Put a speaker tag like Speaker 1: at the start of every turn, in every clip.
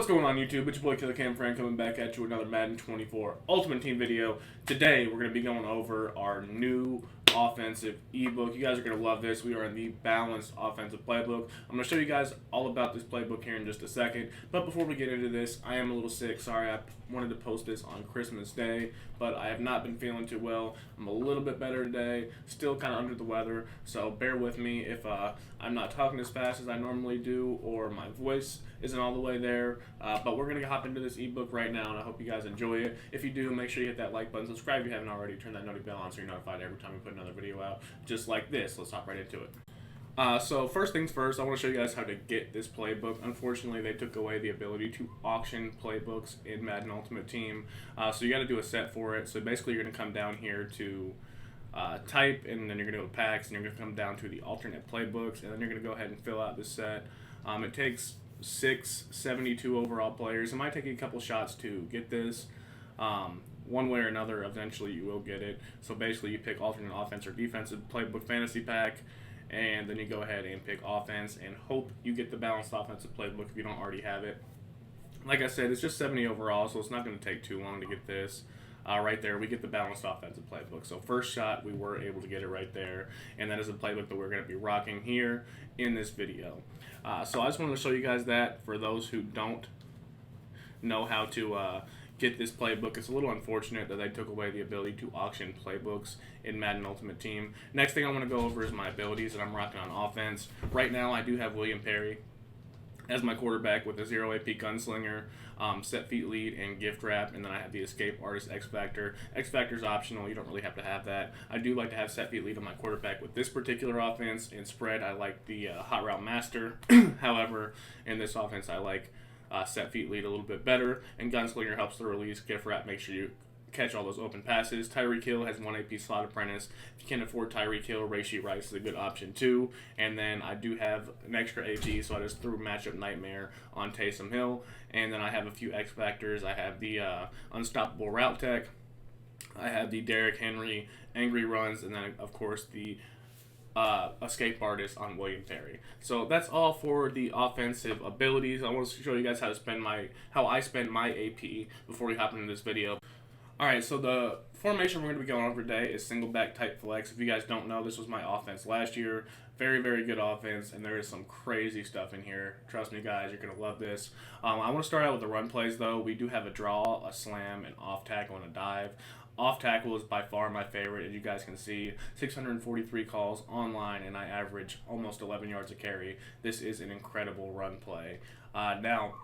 Speaker 1: What's going on YouTube? It's your boy Killer Cam Frank coming back at you with another Madden 24 Ultimate Team video. Today we're going to be going over our new offensive ebook. You guys are going to love this. We are in the balanced offensive playbook. I'm going to show you guys all about this playbook here in just a second. But before we get into this, I am a little sick. Sorry, I wanted to post this on Christmas Day, but I have not been feeling too well. I'm a little bit better today, still kind of under the weather, so bear with me if I'm not talking as fast as I normally do or my voice isn't all the way there. But we're going to hop into this ebook right now, and I hope you guys enjoy it. If you do, make sure you hit that like button, subscribe if you haven't already, turn that notification bell on so you're notified every time we put another video out, just like this. Let's hop right into it. So first things first, I want to show you guys how to get this playbook. Unfortunately, they took away the ability to auction playbooks in Madden Ultimate Team, so you got to do a set for it. So basically, you're going to come down here to type, and then you're going to go to packs, and you're going to come down to the alternate playbooks, and then you're going to go ahead and fill out this set. It takes 672 overall players. It might take you a couple shots to get this. One way or another, eventually you will get it. So basically, you pick alternate offense or defensive playbook fantasy pack, and then you go ahead and pick offense and hope you get the balanced offensive playbook if you don't already have it. Like I said, it's just 70 overall, so it's not going to take too long to get this. Right there, we get the balanced offensive playbook. So first shot, we were able to get it right there, and that is the playbook that we're going to be rocking here in this video. So I just wanted to show you guys that for those who don't know how to get this playbook. It's a little unfortunate that they took away the ability to auction playbooks in Madden Ultimate Team. Next thing I want to go over is my abilities that I'm rocking on offense. Right now, I do have William Perry as my quarterback with a 0 AP gunslinger, set feet lead, and gift wrap, and then I have the escape artist X Factor. X Factor is optional, you don't really have to have that. I do like to have set feet lead on my quarterback with this particular offense. In spread, I like the hot route master. However, in this offense, I like set feet lead a little bit better, and gunslinger helps the release. Gift wrap makes sure you catch all those open passes. Tyreek Hill has 1 AP slot apprentice. If you can't afford Tyreek Hill, Rashee Rice is a good option too. And then I do have an extra AP, so I just threw matchup nightmare on Taysom Hill. And then I have a few X factors. I have the unstoppable route tech. I have the Derrick Henry angry runs, and then of course the escape artist on William Perry. So that's all for the offensive abilities. I want to show you guys how I spend my AP before we hop into this video. Alright, so the formation we're going to be going over today is single back type flex. If you guys don't know, this was my offense last year. Very, very good offense, and there is some crazy stuff in here. Trust me, guys, you're going to love this. I want to start out with the run plays, though. We do have a draw, a slam, an off tackle, and a dive. Off tackle is by far my favorite, as you guys can see. 643 calls online, and I average almost 11 yards a carry. This is an incredible run play. Now,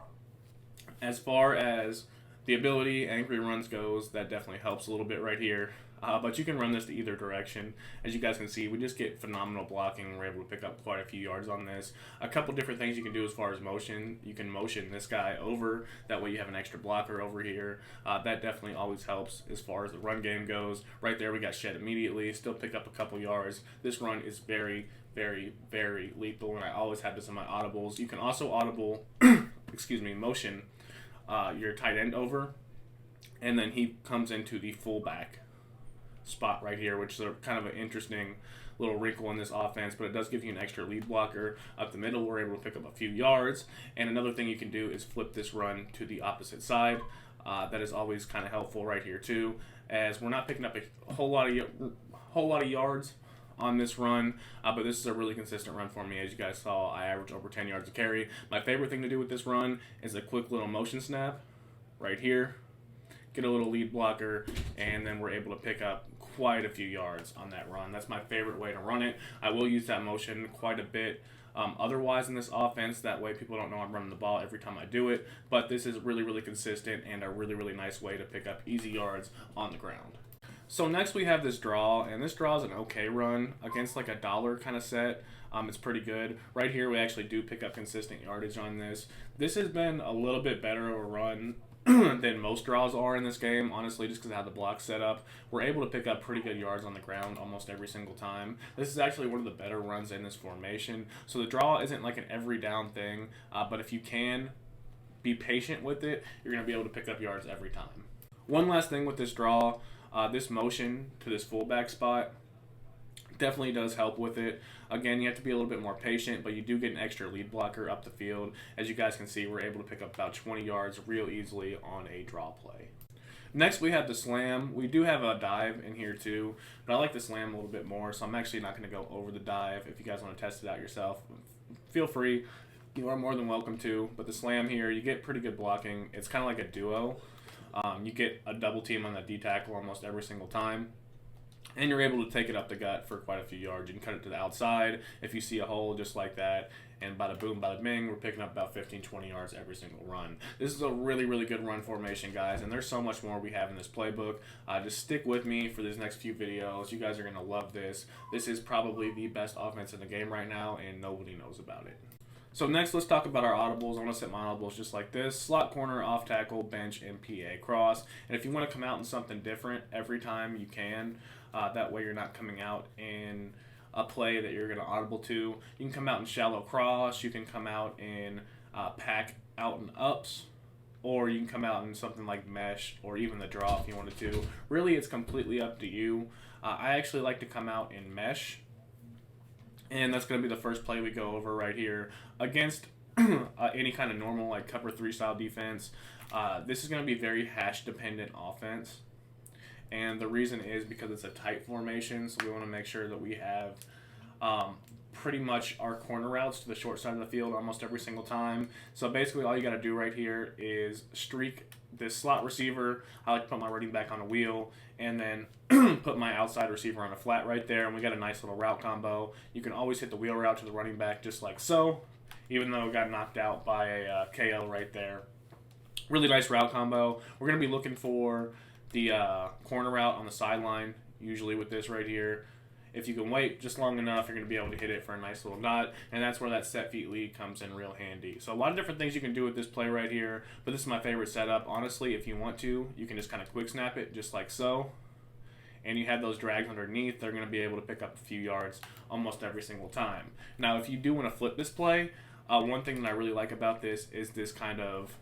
Speaker 1: as far as the ability angry runs goes, that definitely helps a little bit right here. But you can run this to either direction. As you guys can see, we just get phenomenal blocking. We're able to pick up quite a few yards on this. A couple different things you can do as far as motion. You can motion this guy over. That way you have an extra blocker over here. That definitely always helps as far as the run game goes. Right there we got shed immediately. Still pick up a couple yards. This run is very, very, very lethal, and I always have this in my audibles. You can also audible, motion your tight end over, and then he comes into the fullback spot right here, which is kind of an interesting little wrinkle in this offense, but it does give you an extra lead blocker. Up the middle, we're able to pick up a few yards, and another thing you can do is flip this run to the opposite side. That is always kind of helpful right here too, as we're not picking up a whole lot of yards on this run, but this is a really consistent run for me. As you guys saw, I average over 10 yards a carry. My favorite thing to do with this run is a quick little motion snap right here, get a little lead blocker, and then we're able to pick up quite a few yards on that run. That's my favorite way to run it. I will use that motion quite a bit otherwise in this offense. That way people don't know I'm running the ball every time I do it, but this is really, really consistent and a really, really nice way to pick up easy yards on the ground. So next we have this draw, and this draw is an okay run against like a dollar kind of set. It's pretty good. Right here we actually do pick up consistent yardage on this. This has been a little bit better of a run than most draws are in this game, honestly, just because of how the block's set up. We're able to pick up pretty good yards on the ground almost every single time. This is actually one of the better runs in this formation. So the draw isn't like an every down thing, but if you can be patient with it, you're going to be able to pick up yards every time. One last thing with this draw, this motion to this fullback spot definitely does help with it. Again, you have to be a little bit more patient, but you do get an extra lead blocker up the field. As you guys can see, we're able to pick up about 20 yards real easily on a draw play. Next, we have the slam. We do have a dive in here too, but I like the slam a little bit more, so I'm actually not going to go over the dive. If you guys want to test it out yourself, feel free. You are more than welcome to, but the slam here, you get pretty good blocking. It's kind of like a duo. You get a double team on that D tackle almost every single time, and you're able to take it up the gut for quite a few yards. You can cut it to the outside if you see a hole just like that, and bada boom, bada bing, we're picking up about 15-20 yards every single run. This is a really, really good run formation, guys, and there's so much more we have in this playbook. Just stick with me for these next few videos. You guys are going to love this. This is probably the best offense in the game right now, and nobody knows about it. So next, let's talk about our audibles. I want to set my audibles just like this: slot corner, off tackle, bench, and PA cross. And if you want to come out in something different every time, you can. That way you're not coming out in a play that you're going to audible to. You can come out in shallow cross. You can come out in pack out and ups. Or you can come out in something like mesh or even the draw if you wanted to. Really, it's completely up to you. I actually like to come out in mesh. And that's going to be the first play we go over right here against any kind of normal like cover 3 style defense. This is going to be very hash dependent offense. And the reason is because it's a tight formation, so we want to make sure that we have pretty much our corner routes to the short side of the field almost every single time. So basically all you got to do right here is streak this slot receiver. I like to put my running back on a wheel and then put my outside receiver on a flat right there, and we got a nice little route combo. You can always hit the wheel route to the running back just like so, even though it got knocked out by a KO right there. Really nice route combo. We're going to be looking for the corner route on the sideline, usually with this right here. If you can wait just long enough, you're going to be able to hit it for a nice little dot, and that's where that set feet lead comes in real handy. So a lot of different things you can do with this play right here, but this is my favorite setup. Honestly, if you want to, you can just kind of quick snap it just like so, and you have those drags underneath. They're going to be able to pick up a few yards almost every single time. Now, if you do want to flip this play, one thing that I really like about this is this kind of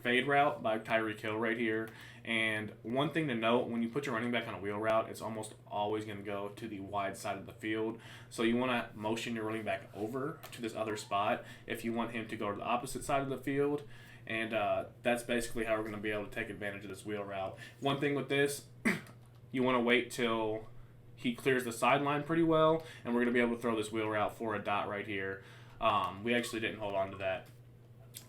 Speaker 1: fade route by Tyreek Hill right here. And one thing to note, when you put your running back on a wheel route, it's almost always going to go to the wide side of the field. So you want to motion your running back over to this other spot if you want him to go to the opposite side of the field. And that's basically how we're going to be able to take advantage of this wheel route. One thing with this, you want to wait till he clears the sideline pretty well, and we're going to be able to throw this wheel route for a dot right here. We actually didn't hold on to that,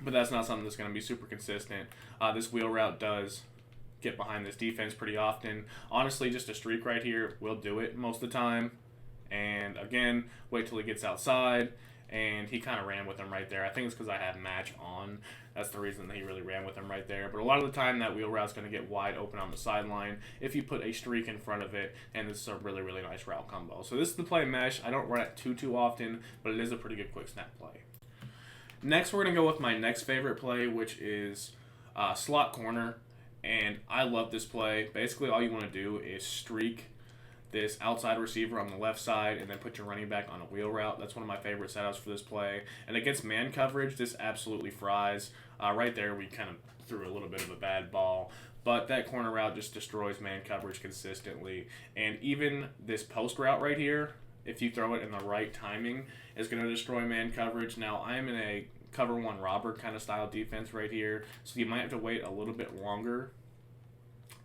Speaker 1: but that's not something that's going to be super consistent. This wheel route does get behind this defense pretty often. Honestly, just a streak right here will do it most of the time. And again, wait till he gets outside, and he kind of ran with him right there. I think it's because I had match on. That's the reason that he really ran with him right there. But a lot of the time, that wheel route's going to get wide open on the sideline if you put a streak in front of it, and this is a really, really nice route combo. So this is the play mesh. I don't run it too often, but it is a pretty good quick snap play. Next, we're going to go with my next favorite play, which is slot corner. And I love this play. Basically, all you want to do is streak this outside receiver on the left side and then put your running back on a wheel route. That's one of my favorite setups for this play. And against man coverage, this absolutely fries. Right there, we kind of threw a little bit of a bad ball. But that corner route just destroys man coverage consistently. And even this post route right here, if you throw it in the right timing, is going to destroy man coverage. Now, I am in a cover 1 robber kind of style defense right here, so you might have to wait a little bit longer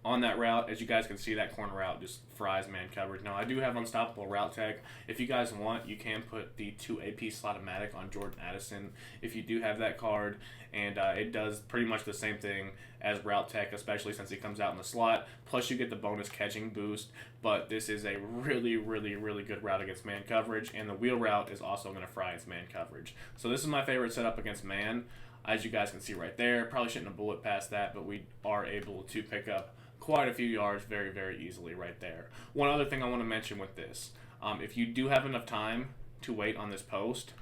Speaker 1: on that route. As you guys can see, that corner route just fries man coverage. Now, I do have unstoppable route tech. If you guys want, you can put the 2 AP Slot-O-Matic on Jordan Addison if you do have that card, and it does pretty much the same thing as route tech, especially since he comes out in the slot. Plus, you get the bonus catching boost, but this is a really, really, really good route against man coverage, and the wheel route is also going to fry its man coverage. So this is my favorite setup against man. As you guys can see right there, probably shouldn't have bullet past that, but we are able to pick up quite a few yards very, very easily right there. One other thing I want to mention with this, if you do have enough time to wait on this post,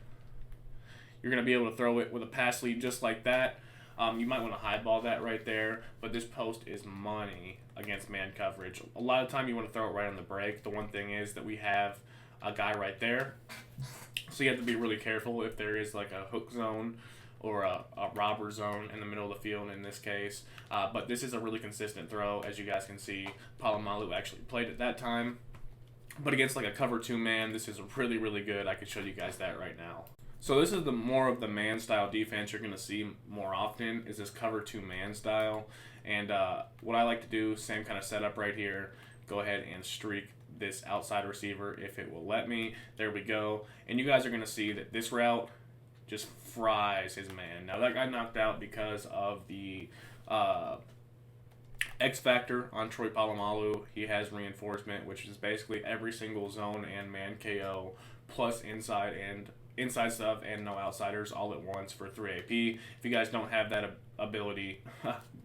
Speaker 1: you're going to be able to throw it with a pass lead just like that. You might want to highball that right there, but this post is money against man coverage. A lot of time you want to throw it right on the break. The one thing is that we have a guy right there, so you have to be really careful if there is like a hook zone or a robber zone in the middle of the field in this case. But this is a really consistent throw. As you guys can see, Palomalu actually played at that time. But against like a cover 2 man, this is really, really good. I could show you guys that right now. So this is the more of the man style defense you're going to see more often is this cover 2 man style. And what I like to do, same kind of setup right here, go ahead and streak this outside receiver if it will let me. There we go. And you guys are going to see that this route just fries his man. Now that got knocked out because of the X Factor on Troy Polamalu. He has reinforcement, which is basically every single zone and man KO plus inside stuff and no outsiders all at once for 3 AP. If you guys don't have that ability,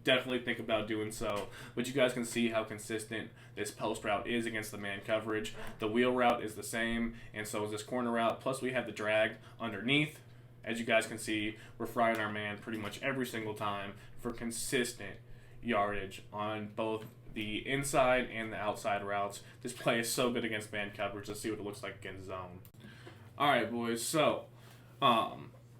Speaker 1: definitely think about doing so. But you guys can see how consistent this post route is against the man coverage. The wheel route is the same, and so is this corner route. Plus we have the drag underneath. As you guys can see, we're frying our man pretty much every single time for consistent yardage on both the inside and the outside routes. This play is so good against man coverage. Let's see what it looks like against zone. Alright, boys, so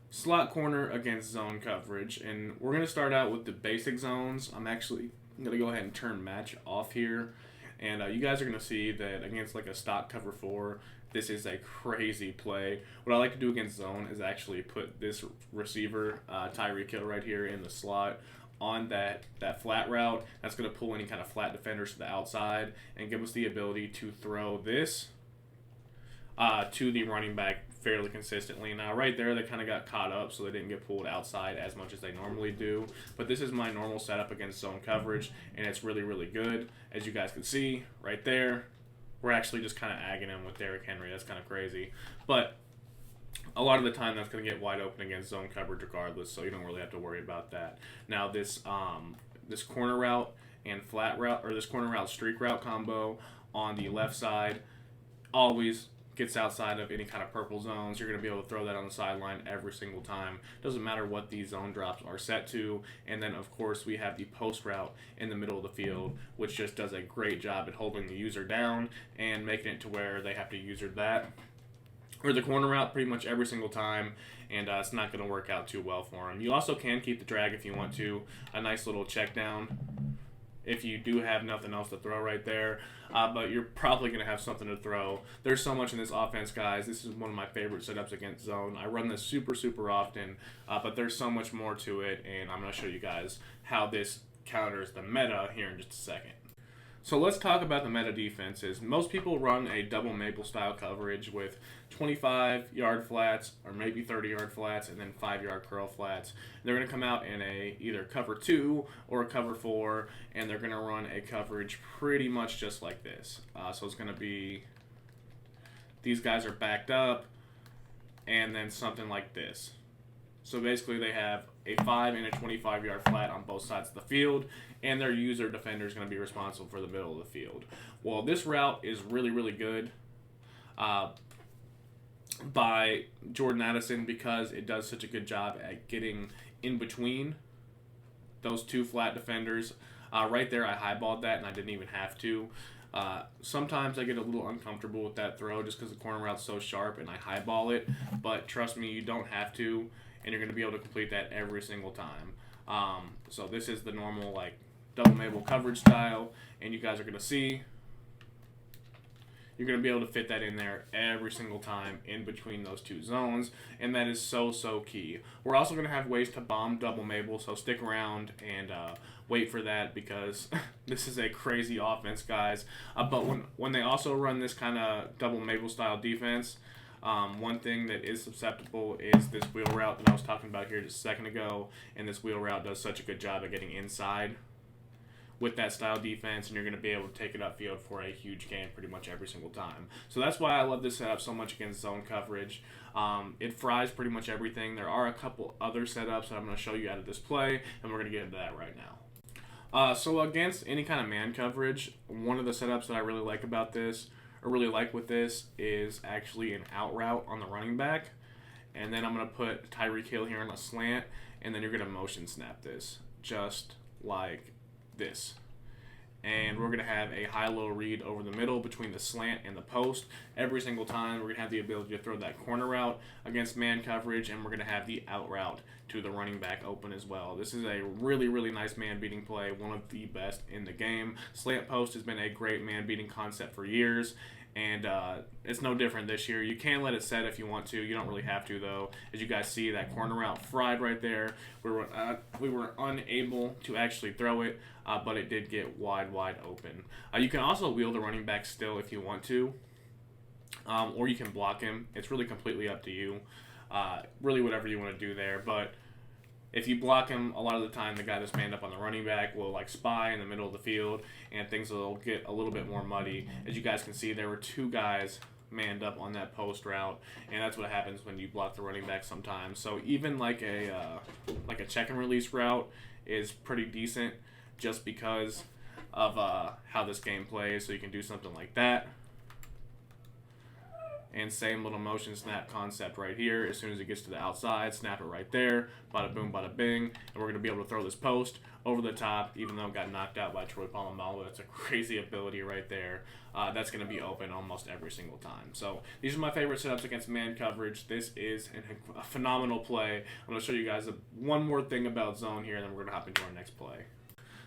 Speaker 1: slot corner against zone coverage, and we're going to start out with the basic zones. I'm going to go ahead and turn match off here, and you guys are going to see that against like a stock cover 4, this is a crazy play. What I like to do against zone is actually put this receiver, Tyreek Hill right here in the slot, on that flat route. That's going to pull any kind of flat defenders to the outside and give us the ability to throw this to the running back fairly consistently. Now right there they kind of got caught up, so they didn't get pulled outside as much as they normally do. But this is my normal setup against zone coverage, and it's really, really good. As you guys can see right there, we're actually just kind of agging him with Derrick Henry. That's kind of crazy. But a lot of the time that's going to get wide open against zone coverage regardless, so you don't really have to worry about that. Now this this corner route and flat route, or this corner route streak route combo on the left side always gets outside of any kind of purple zones. You're going to be able to throw that on the sideline every single time. Doesn't matter what these zone drops are set to. And then, of course, we have the post route in the middle of the field, which just does a great job at holding the user down and making it to where they have to user that or the corner route pretty much every single time, and it's not going to work out too well for them. You also can keep the drag if you want to. A nice little check down if you do have nothing else to throw right there, but you're probably going to have something to throw. There's so much in this offense, guys. This is one of my favorite setups against zone. I run this super, super often, but there's so much more to it, and I'm going to show you guys how this counters the meta here in just a second. So let's talk about the meta defenses. Most people run a double Maple style coverage with 25-yard flats or maybe 30-yard flats and then 5-yard curl flats. They're going to come out in a either cover 2 or a cover 4, and they're going to run a coverage pretty much just like this. So it's going to be these guys are backed up and then something like this. So basically they have a 5 and a 25-yard flat on both sides of the field, and their user defender is going to be responsible for the middle of the field. Well, this route is really, really good by Jordan Addison because it does such a good job at getting in between those two flat defenders. Right there, I highballed that, and I didn't even have to. Sometimes I get a little uncomfortable with that throw just because the corner route's so sharp, and I highball it. But trust me, you don't have to, and you're going to be able to complete that every single time. So this is the normal like double Maple coverage style, and you guys are going to see you're going to be able to fit that in there every single time in between those two zones, and that is so, so key. We're also going to have ways to bomb double Maple, so stick around and wait for that because this is a crazy offense, guys. But when they also run this kind of double Maple style defense, one thing that is susceptible is this wheel route that I was talking about here just a second ago, and this wheel route does such a good job at getting inside with that style defense, and you're going to be able to take it upfield for a huge gain pretty much every single time. So that's why I love this setup so much against zone coverage. It fries pretty much everything. There are a couple other setups that I'm going to show you out of this play, and we're going to get into that right now. So against any kind of man coverage, one of the setups that I really like about this, or really like with this, is actually an out route on the running back. And then I'm going to put Tyreek Hill here on a slant, and then you're going to motion snap this, just like this. And we're going to have a high-low read over the middle between the slant and the post. Every single time we're going to have the ability to throw that corner route against man coverage, and we're going to have the out route to the running back open as well. This is a really, really nice man-beating play, one of the best in the game. Slant post has been a great man-beating concept for years, And it's no different this year. You can let it set if you want to. You don't really have to, though. As you guys see, that corner route fried right there. We were unable to actually throw it, but it did get wide open. You can also wheel the running back still if you want to, or you can block him. It's really completely up to you. Really whatever you want to do there. But if you block him, a lot of the time the guy that's manned up on the running back will like spy in the middle of the field, and things will get a little bit more muddy. As you guys can see, there were two guys manned up on that post route, and that's what happens when you block the running back sometimes. So even like a check and release route is pretty decent just because of how this game plays. So you can do something like that. And same little motion snap concept right here. As soon as it gets to the outside, snap it right there. Bada boom, bada bing. And we're going to be able to throw this post over the top, even though it got knocked out by Troy Polamalu. That's a crazy ability right there. That's going to be open almost every single time. So these are my favorite setups against man coverage. This is a phenomenal play. I'm going to show you guys one more thing about zone here, and then we're going to hop into our next play.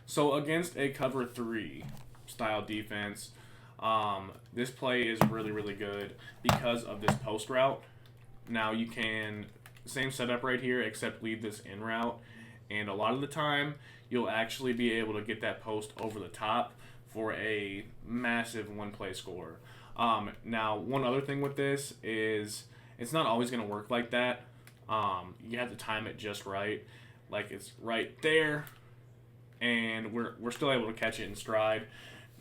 Speaker 1: So against a cover 3 style defense, this play is really good because of this post route. Now you can, same setup right here, except leave this in route, and a lot of the time you'll actually be able to get that post over the top for a massive one-play score. Now one other thing with this is it's not always going to work like that. You have to time it just right, like it's right there, and we're still able to catch it in stride.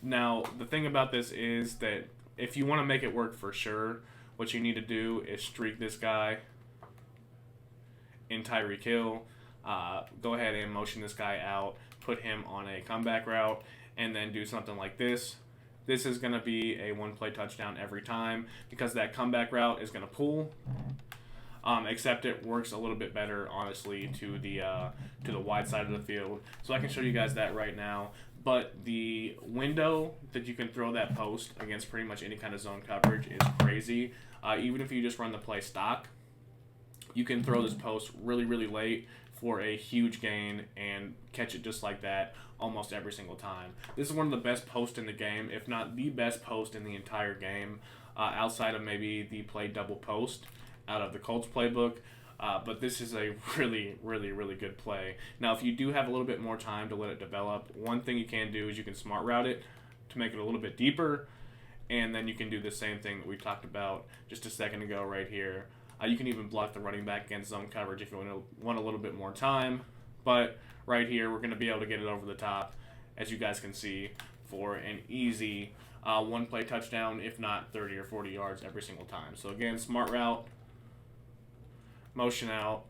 Speaker 1: Now, the thing about this is that if you want to make it work for sure, what you need to do is streak this guy in Tyreek Hill. Go ahead and motion this guy out, put him on a comeback route, and then do something like this. This is going to be a one-play touchdown every time because that comeback route is going to pull. Except it works a little bit better, honestly, to the wide side of the field. So I can show you guys that right now. But the window that you can throw that post against pretty much any kind of zone coverage is crazy. Even if you just run the play stock, you can throw this post really late for a huge gain and catch it just like that almost every single time. This is one of the best posts in the game, if not the best post in the entire game, outside of maybe the play double post out of the Colts playbook. But this is a really good play. Now, if you do have a little bit more time to let it develop, one thing you can do is you can smart route it to make it a little bit deeper, and then you can do the same thing that we talked about just a second ago right here. You can even block the running back against zone coverage if you want a little bit more time. But right here, we're going to be able to get it over the top, as you guys can see, for an easy one-play touchdown, if not 30 or 40 yards every single time. So again, smart route, motion out,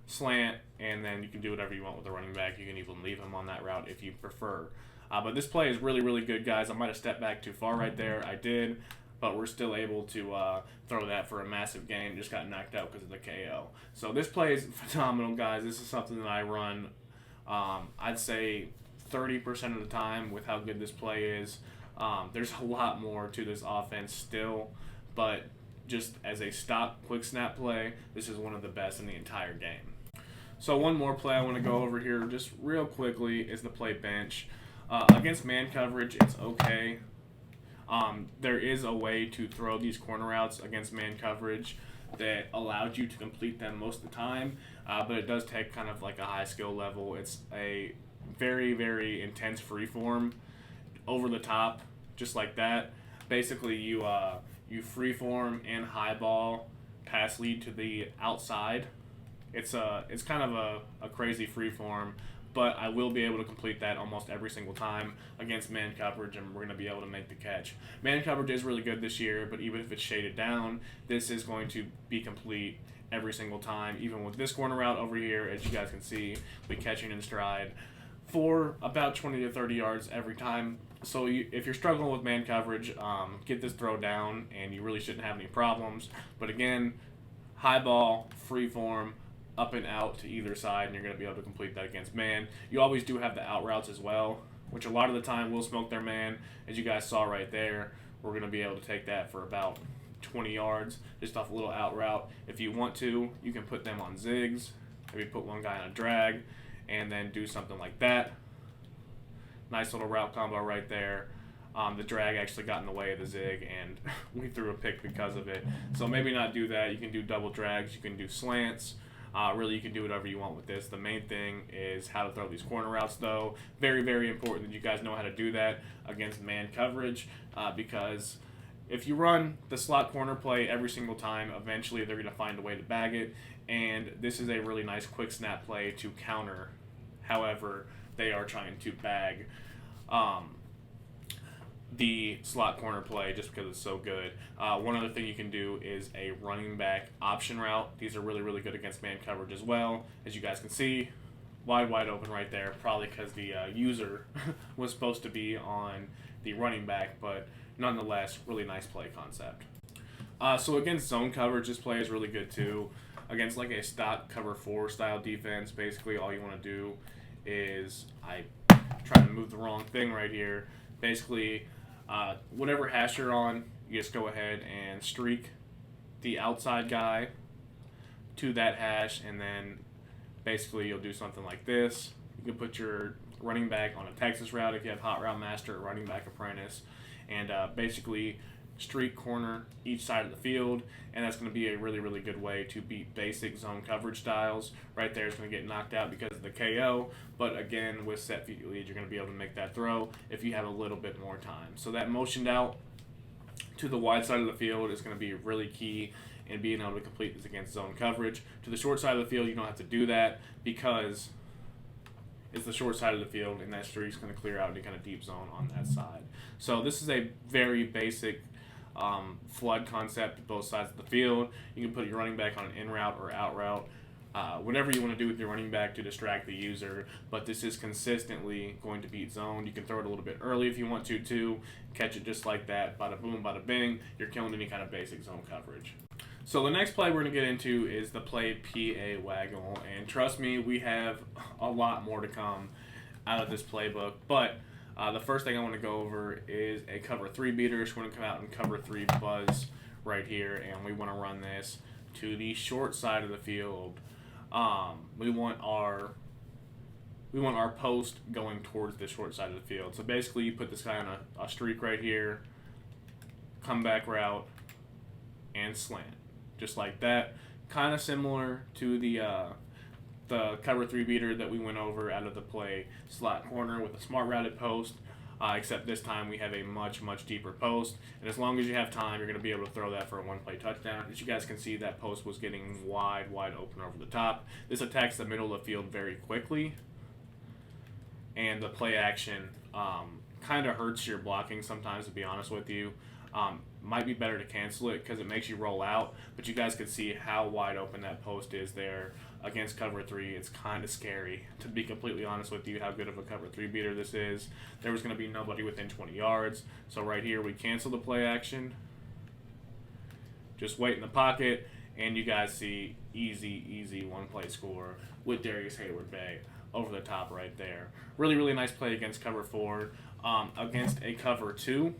Speaker 1: slant, and then you can do whatever you want with the running back. You can even leave him on that route if you prefer. But this play is really good, guys. I might have stepped back too far right there. I did, but we're still able to throw that for a massive gain. Just got knocked out because of the KO. So this play is phenomenal, guys. This is something that I run, I'd say 30% of the time with how good this play is. There's a lot more to this offense still, but just as a stop quick snap play, this is one of the best in the entire game. So one more play I want to go over here just real quickly is the play bench. Against man coverage, it's okay. There is a way to throw these corner routes against man coverage that allows you to complete them most of the time, but it does take kind of like a high skill level. It's a very intense free form over the top, just like that. Basically, you free form and high ball pass lead to the outside. It's kind of a crazy free form, but I will be able to complete that almost every single time against man coverage, and we're going to be able to make the catch. Man coverage is really good this year, but even if it's shaded down, this is going to be complete every single time. Even with this corner route over here, as you guys can see, we catching in stride for about 20 to 30 yards every time. So if you're struggling with man coverage, get this throw down, and you really shouldn't have any problems. But again, high ball, free form, up and out to either side, and you're going to be able to complete that against man. You always do have the out routes as well, which a lot of the time will smoke their man. As you guys saw right there, we're going to be able to take that for about 20 yards just off a little out route. If you want to, you can put them on zigs, maybe put one guy on a drag, and then do something like that. Nice little route combo right there. The drag actually got in the way of the zig, and we threw a pick because of it. So maybe not do that. You can do double drags. You can do slants. Really, you can do whatever you want with this. The main thing is how to throw these corner routes, though. Very, very important that you guys know how to do that against man coverage, because if you run the slot corner play every single time, eventually they're going to find a way to bag it, and this is a really nice quick snap play to counter however they are trying to bag the slot corner play, just because it's so good. One other thing you can do is a running back option route. These are really, really good against man coverage as well. As you guys can see, wide open right there, probably because the user was supposed to be on the running back, but nonetheless, really nice play concept. So against zone coverage, this play is really good too. Against like a stock cover 4 style defense, basically all you want to do is, I try to move the wrong thing right here. Basically, whatever hash you're on, you just go ahead and streak the outside guy to that hash, and then basically you'll do something like this. You can put your running back on a Texas route if you have Hot Route Master or Running Back Apprentice, and basically streak corner each side of the field, and that's going to be a really, really good way to beat basic zone coverage styles. Right there is going to get knocked out because of the KO, but again, with set feet lead, you're going to be able to make that throw if you have a little bit more time. So that motioned out to the wide side of the field is going to be really key in being able to complete this against zone coverage. To the short side of the field, you don't have to do that because it's the short side of the field, and that streak's going to clear out any kind of deep zone on that side. So this is a very basic flood concept both sides of the field. You can put your running back on an in route or out route, whatever you want to do with your running back to distract the user, but this is consistently going to beat zone. You can throw it a little bit early if you want to too, catch it just like that, bada boom, bada bing, you're killing any kind of basic zone coverage. So the next play we're going to get into is the play PA Wagle, and trust me, we have a lot more to come out of this playbook, but the first thing I want to go over is a cover 3 beater. So we're going to come out and cover 3 buzz right here, and we want to run this to the short side of the field. We want our post going towards the short side of the field. So basically, you put this guy on a streak right here, comeback route, and slant, just like that. Kind of similar to the cover 3 beater that we went over out of the play slot corner with a smart routed post, except this time we have a much deeper post, and as long as you have time, you're going to be able to throw that for a 1-play touchdown. As you guys can see, that post was getting wide open over the top. This attacks the middle of the field very quickly, and the play action kind of hurts your blocking sometimes, to be honest with you. Might be better to cancel it because it makes you roll out, but you guys could see how wide open that post is there against cover 3. It's kind of scary, to be completely honest with you, how good of a cover 3 beater this is. There was going to be nobody within 20 yards, so right here we cancel the play action, just wait in the pocket, and you guys see easy 1-play score with Darius Hayward-Bay over the top right there. Really nice play against cover 4. Against a cover 2,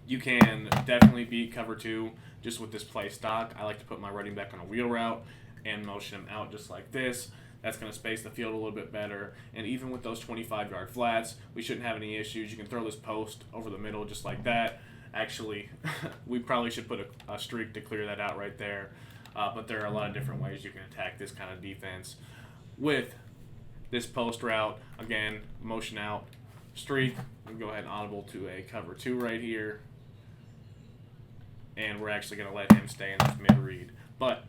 Speaker 1: you can definitely beat cover 2 just with this play stock. I like to put my running back on a wheel route and motion him out just like this. That's going to space the field a little bit better. And even with those 25-yard flats, we shouldn't have any issues. You can throw this post over the middle just like that. Actually, we probably should put a streak to clear that out right there. But there are a lot of different ways you can attack this kind of defense with this post route. Again, motion out, streak. We can go ahead and audible to a cover 2 right here. And we're actually going to let him stay in this mid-read. But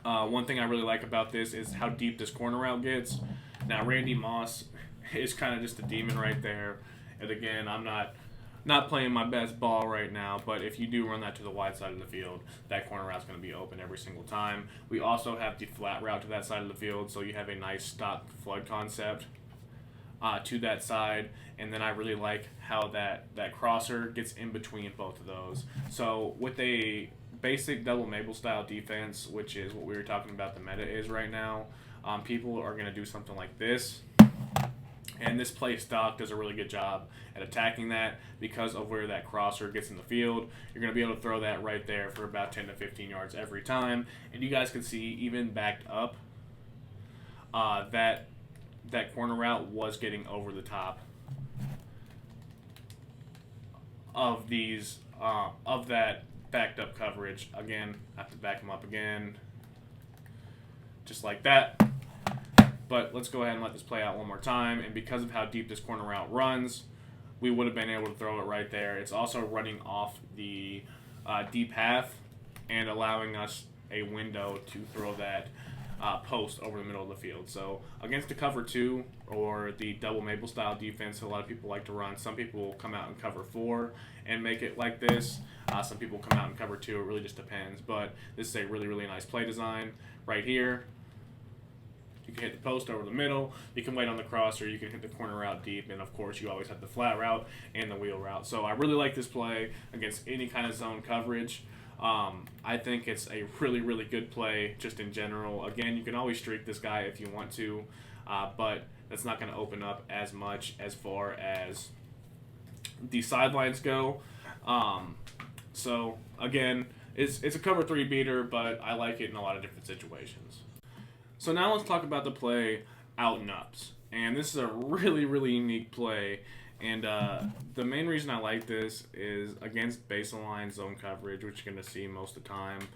Speaker 1: one thing I really like about this is how deep this corner route gets. Now, Randy Moss is kind of just a demon right there. And again, I'm not playing my best ball right now, but if you do run that to the wide side of the field, that corner route's going to be open every single time. We also have the flat route to that side of the field, so you have a nice stock flood concept to that side, and then I really like how that crosser gets in between both of those. So with a basic double Mabel style defense, which is what we were talking about the meta is right now, people are going to do something like this, and this play stock does a really good job at attacking that because of where that crosser gets in the field. You're going to be able to throw that right there for about 10 to 15 yards every time, and you guys can see even backed up that corner route was getting over the top of these of that backed up coverage. Again, I have to back him up again, just like that. But let's go ahead and let this play out one more time. And because of how deep this corner route runs, we would have been able to throw it right there. It's also running off the deep half and allowing us a window to throw that post over the middle of the field. So against the cover 2 or the double Maple style defense a lot of people like to run, some people will come out and cover 4 and make it like this. Some people come out and cover 2. It really just depends. But this is a really, really nice play design right here. You can hit the post over the middle, you can wait on the cross, or you can hit the corner route deep, and of course you always have the flat route and the wheel route. So I really like this play against any kind of zone coverage. I think it's a really, really good play just in general. Again, you can always streak this guy if you want to, but that's not going to open up as much as far as the sidelines go. So again, it's a cover 3 beater, but I like it in a lot of different situations. So now let's talk about the play out and ups. And this is a really, really unique play. And the main reason I like this is against baseline zone coverage, which you're going to see most of the time.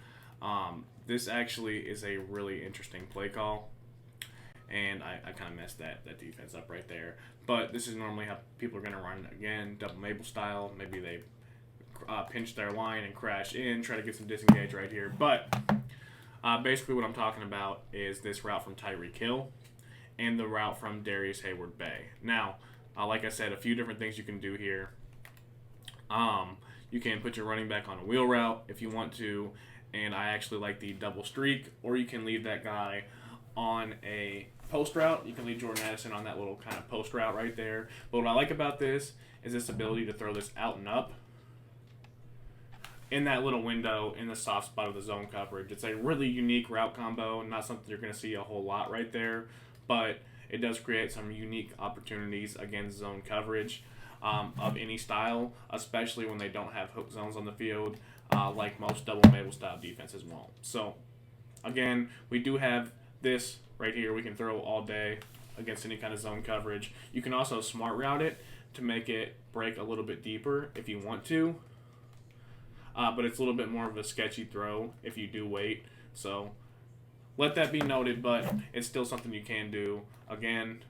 Speaker 1: This actually is a really interesting play call. And I kind of messed that defense up right there. But this is normally how people are going to run, again, double Maple style. Maybe they pinch their line and crash in, try to get some disengage right here. But basically what I'm talking about is this route from Tyreek Hill and the route from Darius Hayward-Bay. Now, like I said, a few different things you can do here. You can put your running back on a wheel route if you want to, and I actually like the double streak, or you can leave that guy on a post route. You can leave Jordan Addison on that little kind of post route right there. But what I like about this is this ability to throw this out and up in that little window in the soft spot of the zone coverage. It's a really unique route combo, not something you're going to see a whole lot right there, but it does create some unique opportunities against zone coverage of any style, especially when they don't have hook zones on the field, like most double Maple style defenses won't. So again, we do have this right here we can throw all day against any kind of zone coverage. You can also smart route it to make it break a little bit deeper if you want to. But it's a little bit more of a sketchy throw if you do wait. So let that be noted, but it's still something you can do. Again,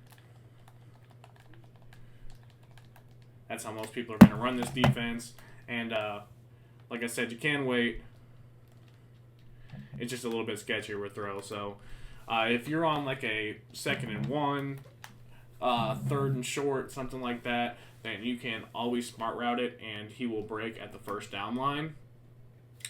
Speaker 1: that's how most people are going to run this defense. And like I said, you can wait. It's just a little bit sketchier with throw. So if you're on like a 2nd and 1, 3rd and short, something like that, then you can always smart route it, and he will break at the first down line.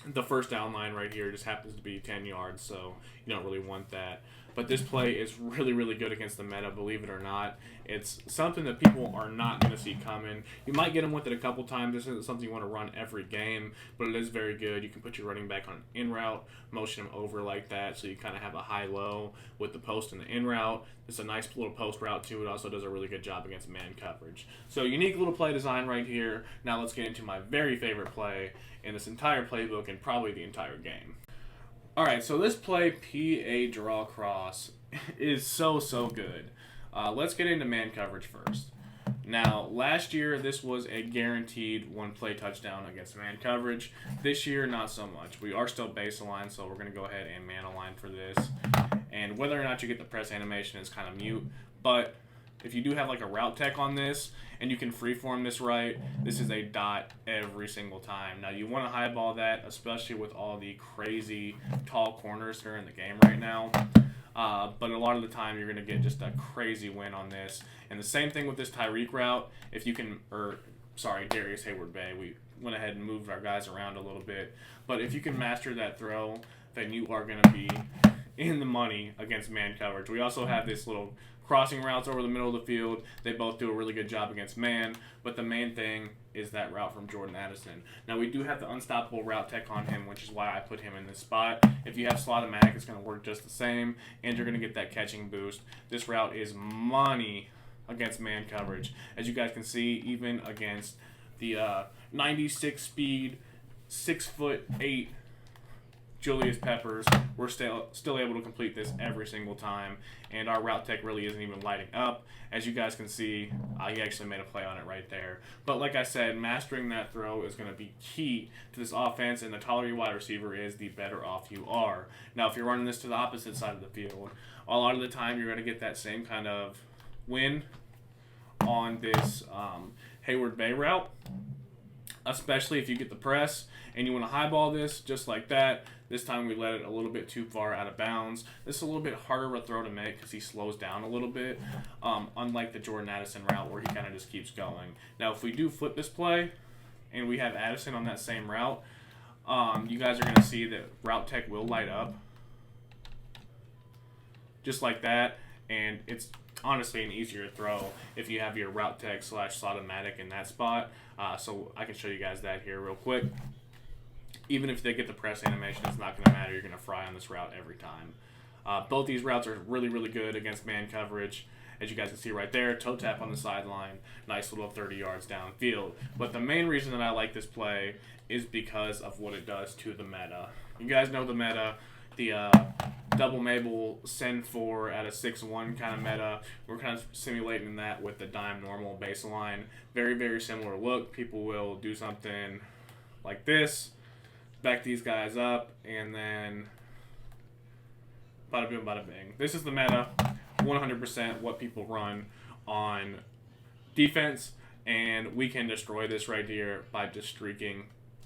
Speaker 1: The first down line right here just happens to be 10 yards, so you don't really want that. But this play is really, really good against the meta, believe it or not. It's something that people are not going to see coming. You might get them with it a couple times. This isn't something you want to run every game, but it is very good. You can put your running back on an in route, motion him over like that, so you kind of have a high-low with the post and the in route. It's a nice little post route, too. It also does a really good job against man coverage. So unique little play design right here. Now let's get into my very favorite play in this entire playbook and probably the entire game. All right, so this play, PA draw cross, is so good. Let's get into man coverage first. Now, last year, this was a guaranteed one-play touchdown against man coverage. This year, not so much. We are still base aligned, so we're going to go ahead and man align for this. And whether or not you get the press animation is kind of mute, but if you do have like a route tech on this and you can freeform this right, this is a dot every single time. Now you want to highball that, especially with all the crazy tall corners that are in the game right now. But a lot of the time you're going to get just a crazy win on this. And the same thing with this Tyreek route. If you can, Darius Hayward-Bay. We went ahead and moved our guys around a little bit. But if you can master that throw, then you are going to be in the money against man coverage. We also have this little crossing routes over the middle of the field. They both do a really good job against man, but the main thing is that route from Jordan Addison. Now, we do have the unstoppable route tech on him, which is why I put him in this spot. If you have Slot-O-Matic, it's going to work just the same, and you're going to get that catching boost. This route is money against man coverage. As you guys can see, even against the 96 speed, 6'8", Julius Peppers, we're still able to complete this every single time, and our route tech really isn't even lighting up. As you guys can see, he actually made a play on it right there. But like I said, mastering that throw is going to be key to this offense, and the taller your wide receiver is, the better off you are. Now, if you're running this to the opposite side of the field, a lot of the time you're going to get that same kind of win on this Hayward Bay route, especially if you get the press and you want to highball this just like that. This time we let it a little bit too far out of bounds. This is a little bit harder of a throw to make because he slows down a little bit, unlike the Jordan Addison route where he kind of just keeps going. Now, if we do flip this play and we have Addison on that same route, you guys are going to see that route tech will light up just like that, and it's honestly an easier throw if you have your route tech / slot-o-matic in that spot. So I can show you guys that here real quick. Even if they get the press animation, it's not going to matter. You're going to fry on this route every time. Both these routes are really, really good against man coverage. As you guys can see right there, toe tap on the sideline, nice little 30 yards downfield. But the main reason that I like this play is because of what it does to the meta. You guys know the meta, the double Mabel send 4 at a 6-1 kind of meta. We're kind of simulating that with the dime normal baseline. Very, very similar look. People will do something like this, back these guys up, and then bada boom, bada bing. This is the meta, 100% what people run on defense, and we can destroy this right here by just streaking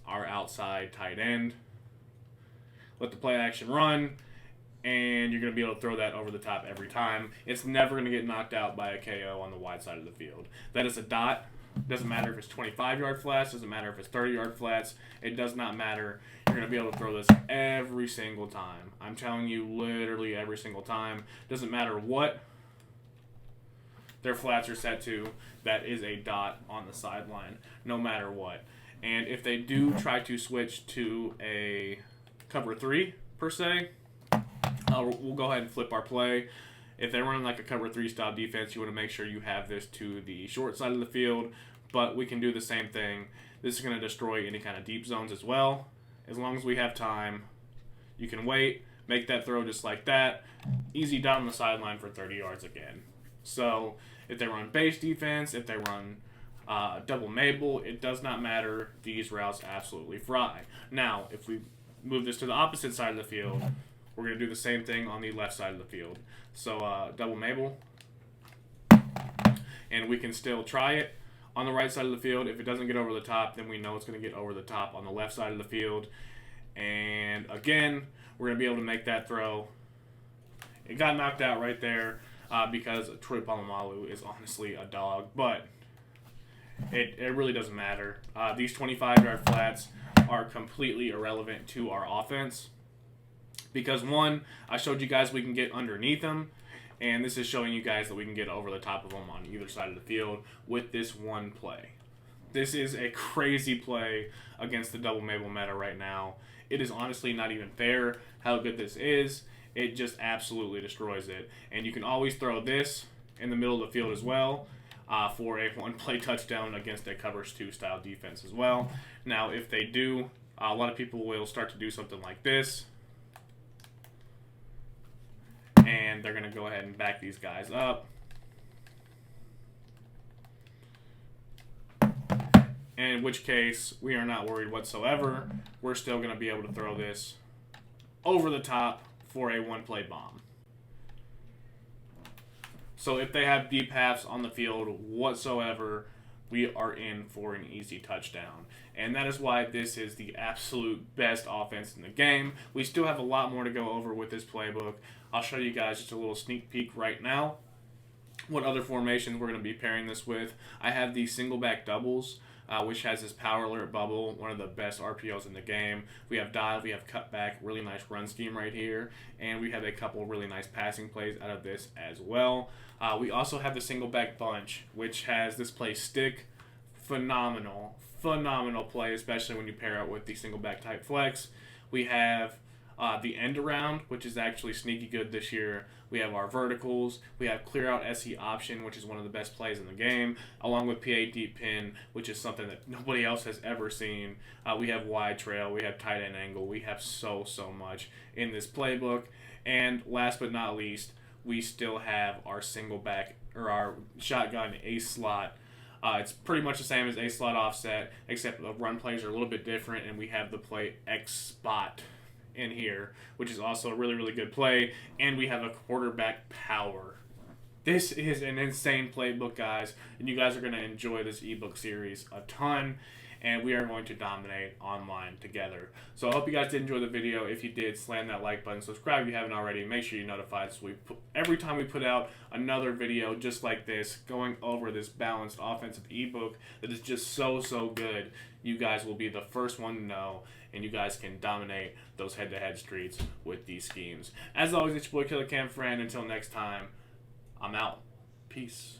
Speaker 1: our outside tight end. Let the play action run, and you're going to be able to throw that over the top every time. It's never going to get knocked out by a KO on the wide side of the field. That is a dot. Doesn't matter if it's 25-yard flats. Doesn't matter if it's 30-yard flats. It does not matter. You're going to be able to throw this every single time. I'm telling you, literally every single time. Doesn't matter what their flats are set to. That is a dot on the sideline, no matter what. And if they do try to switch to a cover 3, per se, we'll go ahead and flip our play. If they're running like a cover 3 style defense, you want to make sure you have this to the short side of the field, but we can do the same thing. This is going to destroy any kind of deep zones as well. As long as we have time, you can wait, make that throw just like that. Easy down the sideline for 30 yards again. So if they run base defense, if they run double Mabel, it does not matter. These routes absolutely fry. Now, if we move this to the opposite side of the field, we're going to do the same thing on the left side of the field. So double Mabel, and we can still try it on the right side of the field. If it doesn't get over the top, then we know it's going to get over the top on the left side of the field. And again, we're going to be able to make that throw. It got knocked out right there because Troy Polamalu is honestly a dog, but it really doesn't matter. These 25-yard flats are completely irrelevant to our offense. Because, one, I showed you guys we can get underneath them, and this is showing you guys that we can get over the top of them on either side of the field with this one play. This is a crazy play against the double Mabel meta right now. It is honestly not even fair how good this is. It just absolutely destroys it. And you can always throw this in the middle of the field as well for a one-play touchdown against a covers 2 style defense as well. Now, if they do, a lot of people will start to do something like this, and they're going to go ahead and back these guys up. In which case, we are not worried whatsoever. We're still going to be able to throw this over the top for a one-play bomb. So if they have deep halves on the field whatsoever, we are in for an easy touchdown. And that is why this is the absolute best offense in the game. We still have a lot more to go over with this playbook. I'll show you guys just a little sneak peek right now what other formations we're going to be pairing this with. I have the single back doubles, which has this power alert bubble, one of the best RPOs in the game. We have dive, we have cutback, really nice run scheme right here, and we have a couple really nice passing plays out of this as well. We also have the single back bunch, which has this play stick. Phenomenal play, especially when you pair it with the single back type flex. We have the end around, which is actually sneaky good this year. We have our verticals. We have clear out SE option, which is one of the best plays in the game, along with PA deep pin, which is something that nobody else has ever seen. We have wide trail. We have tight end angle. We have so much in this playbook. And last but not least, we still have our single back or our shotgun ace slot. It's pretty much the same as ace slot offset, except the run plays are a little bit different, and we have the play X spot in here, which is also a really good play, and we have a quarterback power. This is an insane playbook, guys, and you guys are going to enjoy this ebook series a ton, and we are going to dominate online together. So I hope you guys did enjoy the video. If you did, slam that like button, subscribe if you haven't already, make sure you're notified so every time we put out another video just like this, going over this balanced offensive ebook that is just so good, you guys will be the first one to know, and you guys can dominate those head-to-head streets with these schemes. As always, it's your boy Killer Cam Friend. Until next time, I'm out. Peace.